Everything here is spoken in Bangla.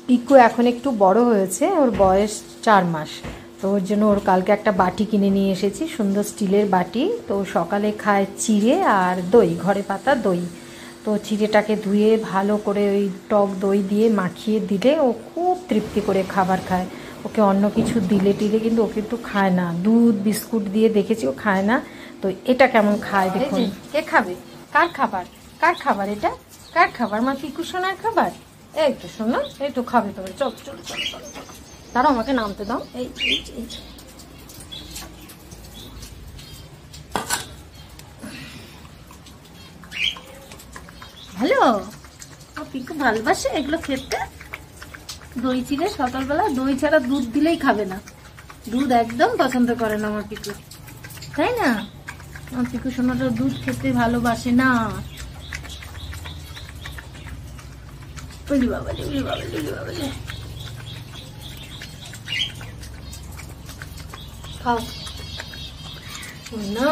পিকু এখন একটু বড় হয়েছে, ওর বয়স 4 মাস। তো ওর জন্য ওর কালকে একটা বাটি কিনে নিয়ে এসেছি, সুন্দর স্টিলের বাটি। তো সকালে খায় চিড়ে আর দই, ঘরে পাতা দই। তো চিড়েটাকে ধুয়ে ভালো করে ওই টক দই দিয়ে মাখিয়ে দিলে ও খুব তৃপ্তি করে খাবার খায়। ওকে অন্য কিছু দিলে টিলে কিন্তু ও কিন্তু খায় না, দুধ বিস্কুট দিয়ে দেখেছি ও খায় না। তো এটা কেমন খায় দেখুন। কে খাবে? কার খাবার? কার খাবার এটা? কার খাবার? আমার পিকু সোনার খাবার। এই তো শোনো, এই তো খাবে তো। চল চল চল চল, দাঁড়াও আমাকে নামতে দাও। এই ভালো, পিকু ভালোবাসে এগুলো খেতে। দই চিড়ে সকালবেলা দই ছাড়া দুধ দিলেই খাবে না, দুধ একদম পছন্দ করে না আমার পিকু, তাই না? আমার পিকু সোনাটা দুধ খেতে ভালোবাসে না। খাও না।